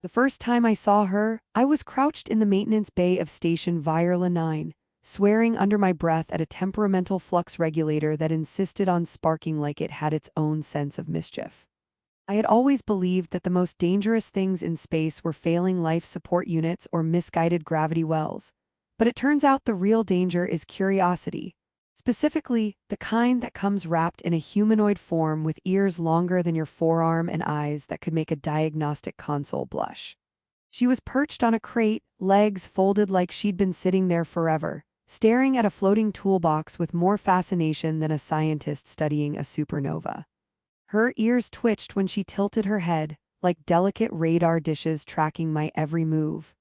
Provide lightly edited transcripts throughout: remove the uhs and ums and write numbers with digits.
The first time I saw her, I was crouched in the maintenance bay of Station Virla 9, swearing under my breath at a temperamental flux regulator that insisted on sparking like it had its own sense of mischief. I had always believed that the most dangerous things in space were failing life support units or misguided gravity wells. But it turns out the real danger is curiosity. Specifically, the kind that comes wrapped in a humanoid form with ears longer than your forearm and eyes that could make a diagnostic console blush. She was perched on a crate, legs folded like she'd been sitting there forever, staring at a floating toolbox with more fascination than a scientist studying a supernova. Her ears twitched when she tilted her head, like delicate radar dishes tracking my every move.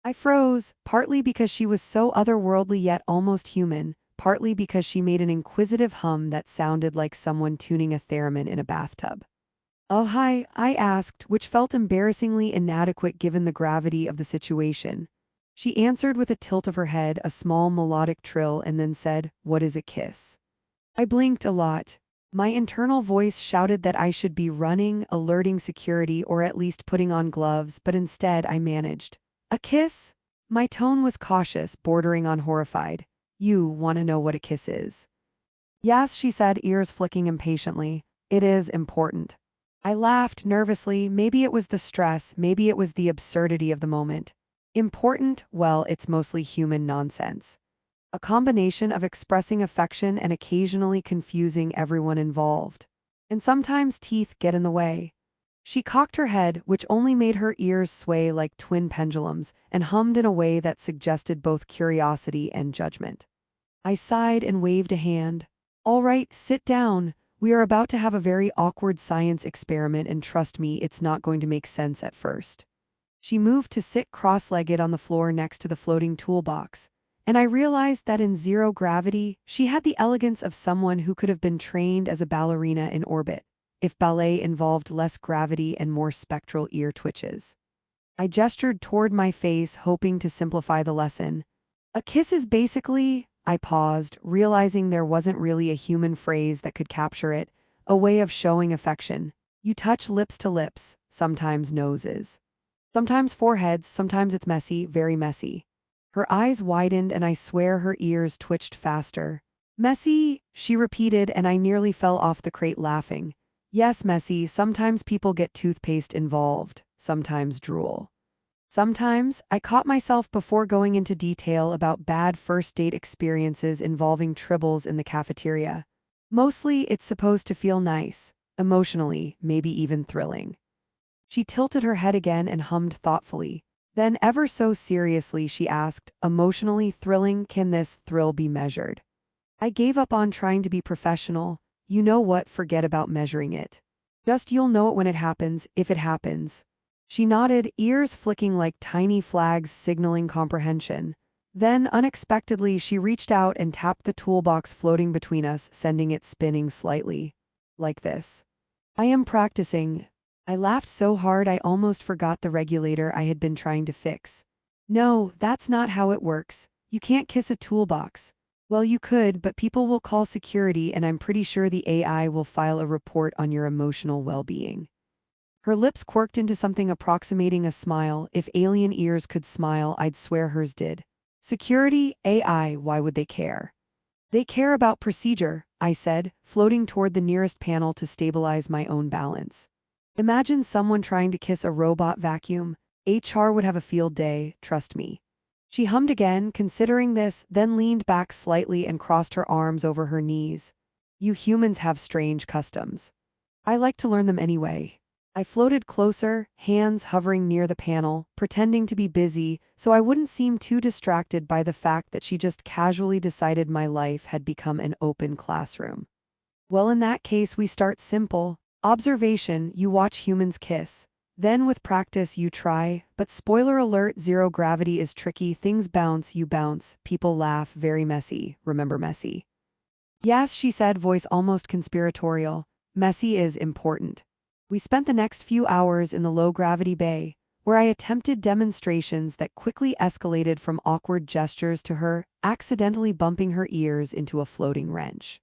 I froze, partly because she was so otherworldly yet almost human, partly because she made an inquisitive hum that sounded like someone tuning a theremin in a bathtub. "Oh, hi," I asked, which felt embarrassingly inadequate given the gravity of the situation. She answered with a tilt of her head, a small melodic trill, and then said, "What is a kiss?" I blinked a lot. My internal voice shouted that I should be running, alerting security, or at least putting on gloves, but instead I managed. "A kiss?" My tone was cautious, bordering on horrified. "You want to know what a kiss is?" "Yes," she said, ears flicking impatiently. "It is important." I laughed nervously. Maybe it was the stress, maybe it was the absurdity of the moment. Important? Well, it's mostly human nonsense. A combination of expressing affection and occasionally confusing everyone involved. And sometimes teeth get in the way. She cocked her head, which only made her ears sway like twin pendulums, and hummed in a way that suggested both curiosity and judgment. I sighed and waved a hand. "All right, sit down. We are about to have a very awkward science experiment, and trust me, it's not going to make sense at first." She moved to sit cross-legged on the floor next to the floating toolbox, and I realized that in zero gravity, she had the elegance of someone who could have been trained as a ballerina in orbit, if ballet involved less gravity and more spectral ear twitches. I gestured toward my face, hoping to simplify the lesson. "A kiss is basically," I paused, realizing there wasn't really a human phrase that could capture it, "a way of showing affection. You touch lips to lips, sometimes noses. Sometimes foreheads, sometimes it's messy, very messy." Her eyes widened and I swear her ears twitched faster. "Messy," she repeated, and I nearly fell off the crate laughing. "Yes, messy. Sometimes people get toothpaste involved, sometimes drool. Sometimes," I caught myself before going into detail about bad first date experiences involving tribbles in the cafeteria. "Mostly it's supposed to feel nice, emotionally, maybe even thrilling." She tilted her head again and hummed thoughtfully. Then ever so seriously she asked, "Emotionally thrilling, can this thrill be measured?" I gave up on trying to be professional. "You know what, forget about measuring it. Just you'll know it when it happens, if it happens." She nodded, ears flicking like tiny flags signaling comprehension. Then, unexpectedly, she reached out and tapped the toolbox floating between us, sending it spinning slightly. "Like this." "I am practicing." I laughed so hard I almost forgot the regulator I had been trying to fix. "No, that's not how it works. You can't kiss a toolbox." "Well, you could, but people will call security and I'm pretty sure the AI will file a report on your emotional well-being." Her lips quirked into something approximating a smile. If alien ears could smile, I'd swear hers did. "Security, AI, why would they care?" "They care about procedure," I said, floating toward the nearest panel to stabilize my own balance. "Imagine someone trying to kiss a robot vacuum. HR would have a field day, trust me." She hummed again, considering this, then leaned back slightly and crossed her arms over her knees. "You humans have strange customs. I like to learn them anyway." I floated closer, hands hovering near the panel, pretending to be busy so I wouldn't seem too distracted by the fact that she just casually decided my life had become an open classroom. "Well, in that case we start simple. Observation, you watch humans kiss. Then with practice you try, but spoiler alert, zero gravity is tricky. Things bounce, you bounce, people laugh, very messy. Remember messy." "Yes," she said, voice almost conspiratorial. "Messy is important." We spent the next few hours in the low-gravity bay, where I attempted demonstrations that quickly escalated from awkward gestures to her accidentally bumping her ears into a floating wrench.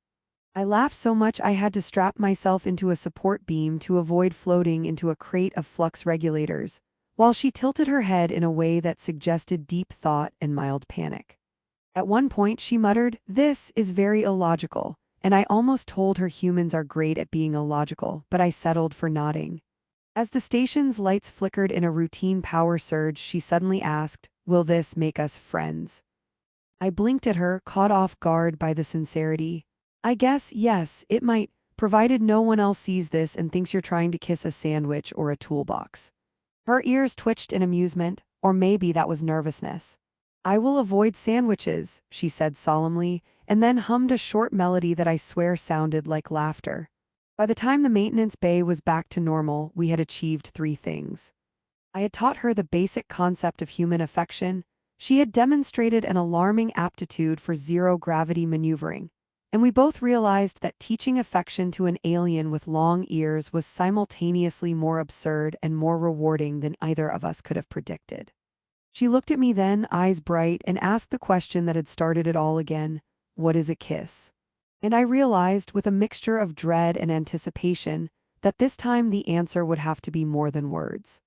I laughed so much I had to strap myself into a support beam to avoid floating into a crate of flux regulators, while she tilted her head in a way that suggested deep thought and mild panic. At one point, she muttered, "This is very illogical," and I almost told her humans are great at being illogical, but I settled for nodding. As the station's lights flickered in a routine power surge, she suddenly asked, "Will this make us friends?" I blinked at her, caught off guard by the sincerity. "I guess, yes, it might, provided no one else sees this and thinks you're trying to kiss a sandwich or a toolbox." Her ears twitched in amusement, or maybe that was nervousness. "I will avoid sandwiches," she said solemnly, and then hummed a short melody that I swear sounded like laughter. By the time the maintenance bay was back to normal, we had achieved three things. I had taught her the basic concept of human affection. She had demonstrated an alarming aptitude for zero-gravity maneuvering, and we both realized that teaching affection to an alien with long ears was simultaneously more absurd and more rewarding than either of us could have predicted. She looked at me then, eyes bright, and asked the question that had started it all again: "What is a kiss?" And I realized, with a mixture of dread and anticipation, that this time the answer would have to be more than words.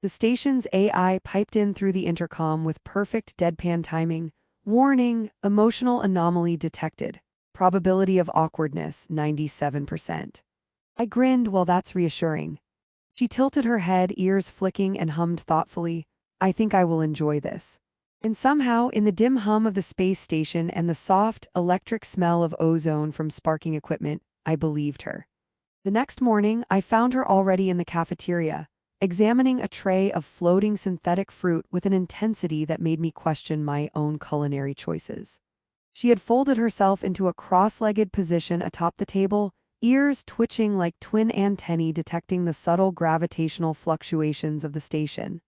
The station's AI piped in through the intercom with perfect deadpan timing. "Warning, emotional anomaly detected. Probability of awkwardness, 97%. I grinned. "Well, that's reassuring." She tilted her head, ears flicking, and hummed thoughtfully, "I think I will enjoy this." And somehow, in the dim hum of the space station and the soft, electric smell of ozone from sparking equipment, I believed her. The next morning, I found her already in the cafeteria, examining a tray of floating synthetic fruit with an intensity that made me question my own culinary choices. She had folded herself into a cross-legged position atop the table, ears twitching like twin antennae detecting the subtle gravitational fluctuations of the station.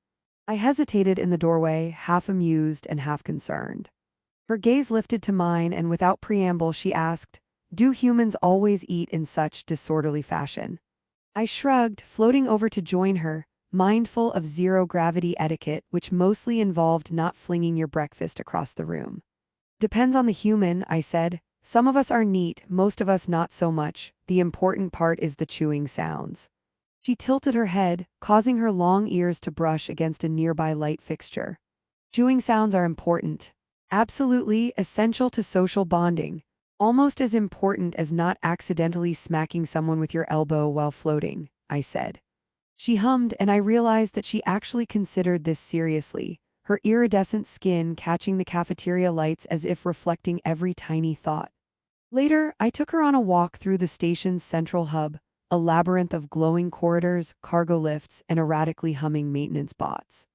I hesitated in the doorway, half amused and half concerned. Her gaze lifted to mine, and without preamble she asked, "Do humans always eat in such disorderly fashion?" I shrugged, floating over to join her, mindful of zero-gravity etiquette, which mostly involved not flinging your breakfast across the room. "Depends on the human," I said. "Some of us are neat, most of us not so much. The important part is the chewing sounds." She tilted her head, causing her long ears to brush against a nearby light fixture. "Chewing sounds are important. Absolutely essential to social bonding. Almost as important as not accidentally smacking someone with your elbow while floating," I said. She hummed, and I realized that she actually considered this seriously, her iridescent skin catching the cafeteria lights as if reflecting every tiny thought. Later, I took her on a walk through the station's central hub, a labyrinth of glowing corridors, cargo lifts, and erratically humming maintenance bots.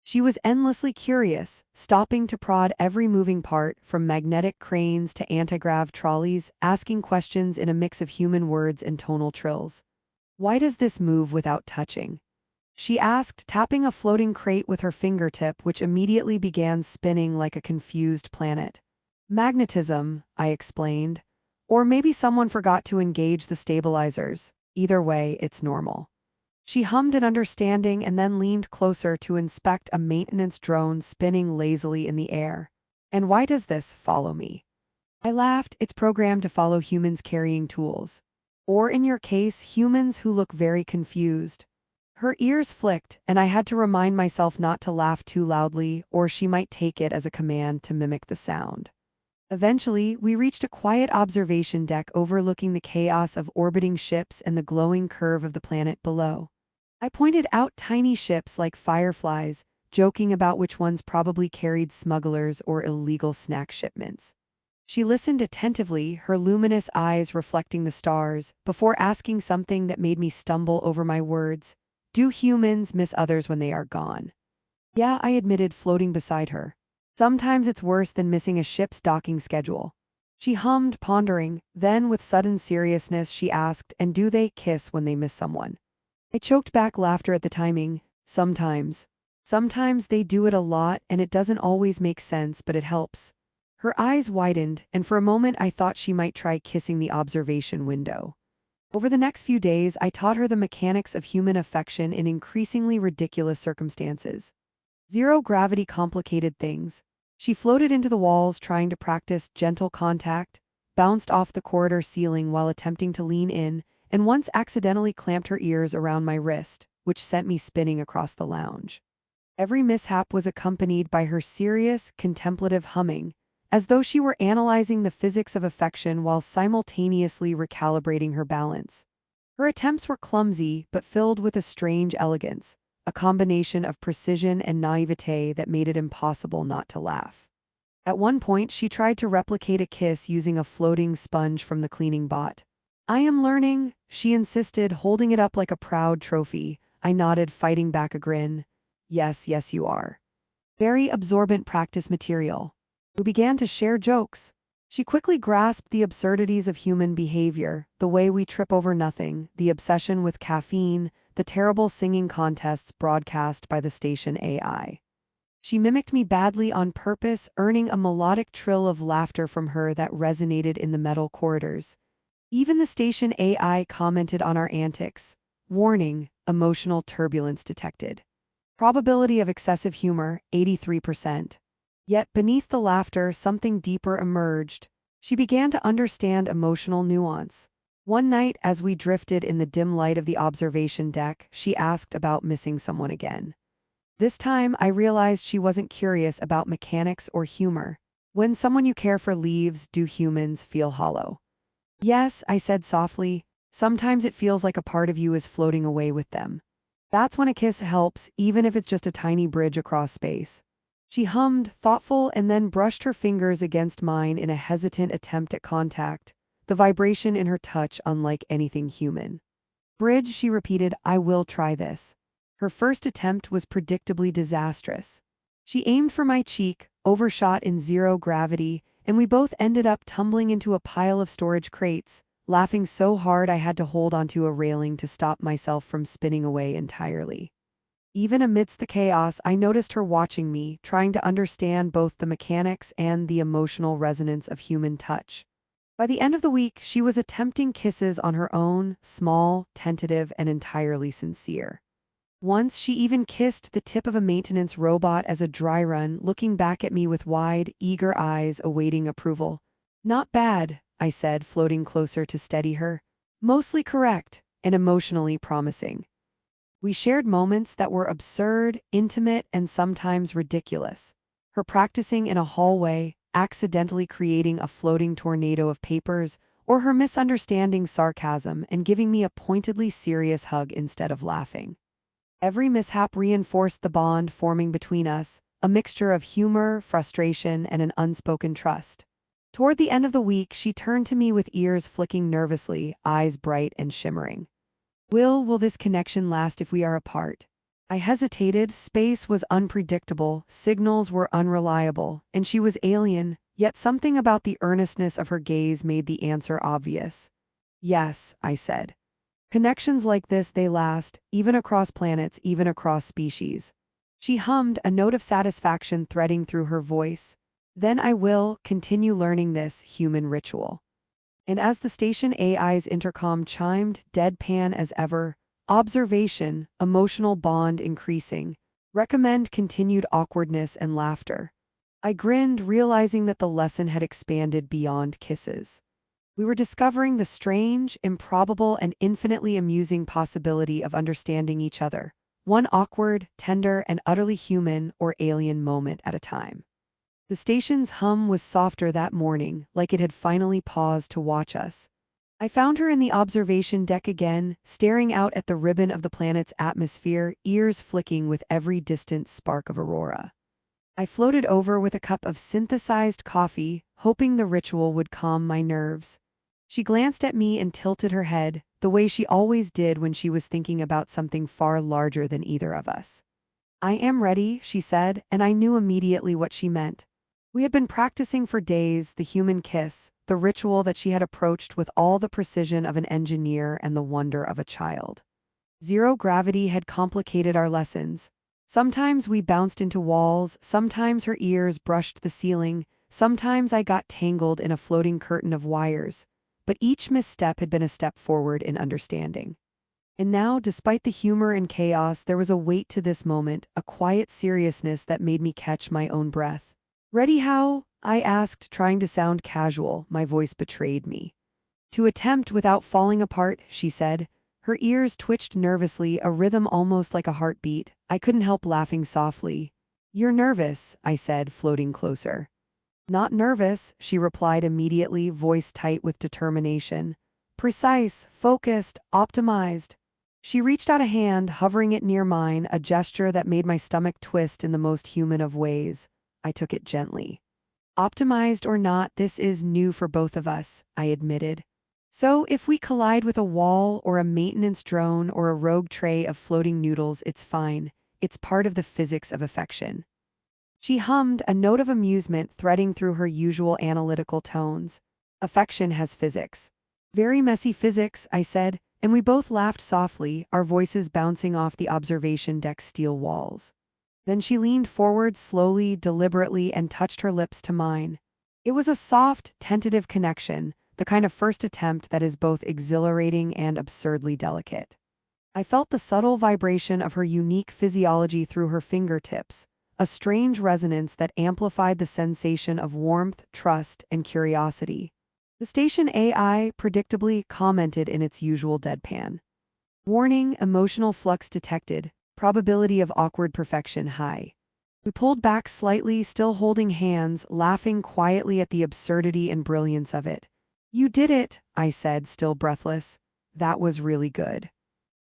She was endlessly curious, stopping to prod every moving part, from magnetic cranes to antigrav trolleys, asking questions in a mix of human words and tonal trills. "Why does this move without touching?" she asked, tapping a floating crate with her fingertip, which immediately began spinning like a confused planet. "Magnetism," I explained. "Or maybe someone forgot to engage the stabilizers. Either way, it's normal." She hummed an understanding and then leaned closer to inspect a maintenance drone spinning lazily in the air. "And why does this follow me?" I laughed. "It's programmed to follow humans carrying tools. Or in your case, humans who look very confused." Her ears flicked, and I had to remind myself not to laugh too loudly, or she might take it as a command to mimic the sound. Eventually, we reached a quiet observation deck overlooking the chaos of orbiting ships and the glowing curve of the planet below. I pointed out tiny ships like fireflies, joking about which ones probably carried smugglers or illegal snack shipments. She listened attentively, her luminous eyes reflecting the stars, before asking something that made me stumble over my words. "Do humans miss others when they are gone?" "Yeah," I admitted, floating beside her. "Sometimes it's worse than missing a ship's docking schedule." She hummed, pondering. Then, with sudden seriousness, she asked, "And do they kiss when they miss someone?" I choked back laughter at the timing. "Sometimes. Sometimes they do it a lot, and it doesn't always make sense, but it helps." Her eyes widened, and for a moment I thought she might try kissing the observation window. Over the next few days, I taught her the mechanics of human affection in increasingly ridiculous circumstances. Zero-gravity complicated things. She floated into the walls trying to practice gentle contact, bounced off the corridor ceiling while attempting to lean in, and once accidentally clamped her ears around my wrist, which sent me spinning across the lounge. Every mishap was accompanied by her serious, contemplative humming, as though she were analyzing the physics of affection while simultaneously recalibrating her balance. Her attempts were clumsy but filled with a strange elegance, a combination of precision and naivete that made it impossible not to laugh. At one point, she tried to replicate a kiss using a floating sponge from the cleaning bot. "I am learning," she insisted, holding it up like a proud trophy. I nodded, fighting back a grin. "Yes, yes, you are." Very absorbent practice material. We began to share jokes. She quickly grasped the absurdities of human behavior, the way we trip over nothing, the obsession with caffeine, the terrible singing contests broadcast by the station AI. She mimicked me badly on purpose, earning a melodic trill of laughter from her that resonated in the metal corridors. Even the station AI commented on our antics. Warning, emotional turbulence detected. Probability of excessive humor, 83%. Yet beneath the laughter, something deeper emerged. She began to understand emotional nuance. One night, as we drifted in the dim light of the observation deck, she asked about missing someone again. This time, I realized she wasn't curious about mechanics or humor. When someone you care for leaves, do humans feel hollow? Yes, I said softly. Sometimes it feels like a part of you is floating away with them. That's when a kiss helps, even if it's just a tiny bridge across space. She hummed, thoughtful, and then brushed her fingers against mine in a hesitant attempt at contact, the vibration in her touch unlike anything human. "Bridge," she repeated, "I will try this." Her first attempt was predictably disastrous. She aimed for my cheek, overshot in zero gravity, and we both ended up tumbling into a pile of storage crates, laughing so hard I had to hold onto a railing to stop myself from spinning away entirely. Even amidst the chaos, I noticed her watching me, trying to understand both the mechanics and the emotional resonance of human touch. By the end of the week, she was attempting kisses on her own, small, tentative, and entirely sincere. Once, she even kissed the tip of a maintenance robot as a dry run, looking back at me with wide, eager eyes awaiting approval. "Not bad," I said, floating closer to steady her. "Mostly correct, and emotionally promising." We shared moments that were absurd, intimate, and sometimes ridiculous. Her practicing in a hallway, accidentally creating a floating tornado of papers, or her misunderstanding sarcasm and giving me a pointedly serious hug instead of laughing. Every mishap reinforced the bond forming between us, a mixture of humor, frustration, and an unspoken trust. Toward the end of the week, she turned to me with ears flicking nervously, eyes bright and shimmering. Will this connection last if we are apart?" I hesitated. Space was unpredictable, signals were unreliable, and she was alien, yet something about the earnestness of her gaze made the answer obvious. "Yes," I said. "Connections like this, they last, even across planets, even across species." She hummed, a note of satisfaction threading through her voice. "Then I will continue learning this human ritual." And as the station AI's intercom chimed, deadpan as ever, observation, emotional bond increasing, recommend continued awkwardness and laughter. I grinned, realizing that the lesson had expanded beyond kisses. We were discovering the strange, improbable, and infinitely amusing possibility of understanding each other, one awkward, tender, and utterly human or alien moment at a time. The station's hum was softer that morning, like it had finally paused to watch us. I found her in the observation deck again, staring out at the ribbon of the planet's atmosphere, ears flicking with every distant spark of aurora. I floated over with a cup of synthesized coffee, hoping the ritual would calm my nerves. She glanced at me and tilted her head, the way she always did when she was thinking about something far larger than either of us. "I am ready," she said, and I knew immediately what she meant. We had been practicing for days the human kiss, the ritual that she had approached with all the precision of an engineer and the wonder of a child. Zero gravity had complicated our lessons. Sometimes we bounced into walls, sometimes her ears brushed the ceiling, sometimes I got tangled in a floating curtain of wires, but each misstep had been a step forward in understanding. And now, despite the humor and chaos, there was a weight to this moment, a quiet seriousness that made me catch my own breath. "Ready how?" I asked, trying to sound casual. My voice betrayed me. "To attempt without falling apart," she said, Her ears twitched nervously, a rhythm almost like a heartbeat. I couldn't help laughing softly. "You're nervous," I said, floating closer. "Not nervous," she replied immediately, voice tight with determination. "Precise, focused, optimized." She reached out a hand, hovering it near mine, a gesture that made my stomach twist in the most human of ways. I took it gently. "Optimized or not, this is new for both of us," I admitted. "So if we collide with a wall or a maintenance drone or a rogue tray of floating noodles, it's fine. It's part of the physics of affection." She hummed, a note of amusement threading through her usual analytical tones. "Affection has physics." "Very messy physics," I said, and we both laughed softly, our voices bouncing off the observation deck's steel walls. Then she leaned forward slowly, deliberately, and touched her lips to mine. It was a soft, tentative connection, the kind of first attempt that is both exhilarating and absurdly delicate. I felt the subtle vibration of her unique physiology through her fingertips, a strange resonance that amplified the sensation of warmth, trust, and curiosity. The station AI predictably commented in its usual deadpan. "Warning, emotional flux detected. Probability of awkward perfection high." We pulled back slightly, still holding hands, laughing quietly at the absurdity and brilliance of it. "You did it," I said, still breathless. "That was really good."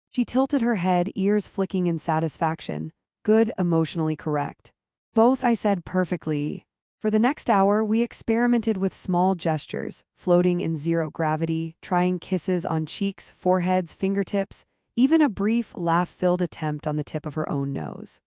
She tilted her head, ears flicking in satisfaction. "Good, emotionally correct." "Both," I said, "perfectly." For the next hour, we experimented with small gestures, floating in zero gravity, trying kisses on cheeks, foreheads, fingertips, even a brief, laugh-filled attempt on the tip of her own nose.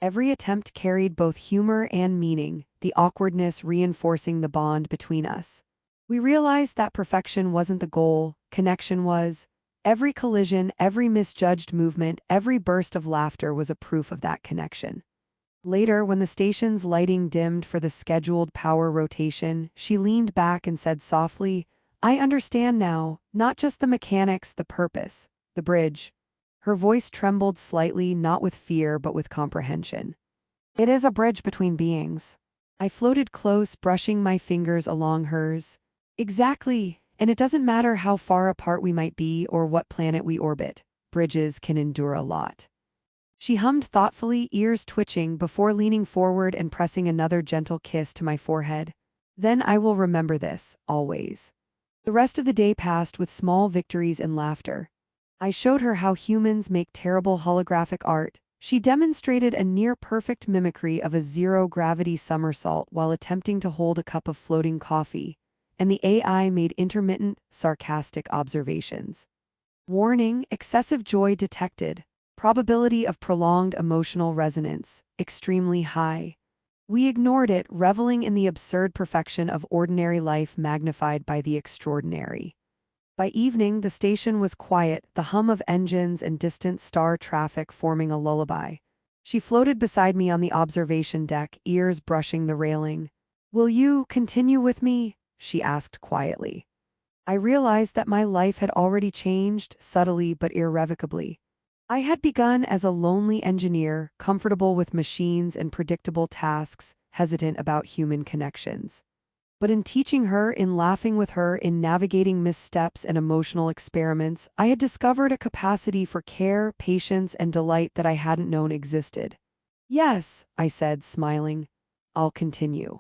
Every attempt carried both humor and meaning, the awkwardness reinforcing the bond between us. We realized that perfection wasn't the goal, connection was. Every collision, every misjudged movement, every burst of laughter was a proof of that connection. Later, when the station's lighting dimmed for the scheduled power rotation, she leaned back and said softly, "I understand now, not just the mechanics, the purpose, the bridge." Her voice trembled slightly, not with fear but with comprehension. "It is a bridge between beings." I floated close, brushing my fingers along hers. "Exactly. And it doesn't matter how far apart we might be or what planet we orbit. Bridges can endure a lot." She hummed thoughtfully, ears twitching, before leaning forward and pressing another gentle kiss to my forehead. "Then I will remember this, always." The rest of the day passed with small victories and laughter. I showed her how humans make terrible holographic art. She demonstrated a near-perfect mimicry of a zero-gravity somersault while attempting to hold a cup of floating coffee, and the AI made intermittent, sarcastic observations. "Warning, excessive joy detected. Probability of prolonged emotional resonance, extremely high." We ignored it, reveling in the absurd perfection of ordinary life magnified by the extraordinary. By evening, the station was quiet, the hum of engines and distant star traffic forming a lullaby. She floated beside me on the observation deck, ears brushing the railing. "Will you continue with me?" she asked quietly. I realized that my life had already changed, subtly but irrevocably. I had begun as a lonely engineer, comfortable with machines and predictable tasks, hesitant about human connections. But in teaching her, in laughing with her, in navigating missteps and emotional experiments, I had discovered a capacity for care, patience, and delight that I hadn't known existed. "Yes," I said, smiling. "I'll continue.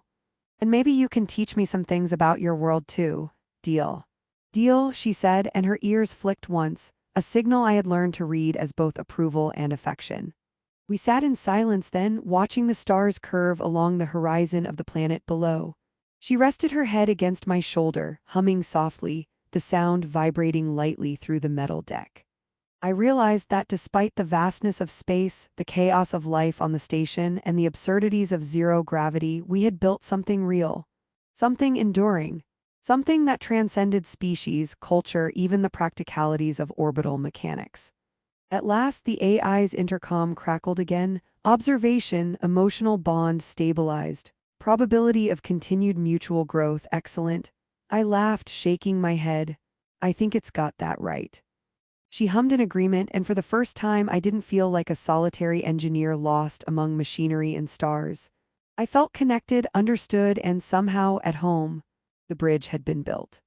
And maybe you can teach me some things about your world too. Deal." "Deal," she said, and her ears flicked once, a signal I had learned to read as both approval and affection. We sat in silence then, watching the stars curve along the horizon of the planet below. She rested her head against my shoulder, humming softly, the sound vibrating lightly through the metal deck. I realized that despite the vastness of space, the chaos of life on the station, and the absurdities of zero gravity, we had built something real. Something enduring. Something that transcended species, culture, even the practicalities of orbital mechanics. At last, the AI's intercom crackled again. "Observation, emotional bond stabilized. Probability of continued mutual growth excellent." I laughed, shaking my head. "I think it's got that right." She hummed in agreement, and for the first time I didn't feel like a solitary engineer lost among machinery and stars. I felt connected, understood, and somehow at home. The bridge had been built.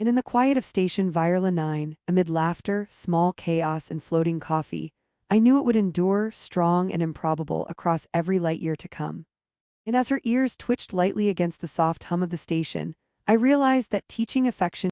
And in the quiet of Station Virla 9, amid laughter, small chaos, and floating coffee, I knew it would endure, strong and improbable, across every light year to come. And as her ears twitched lightly against the soft hum of the station, I realized that teaching affection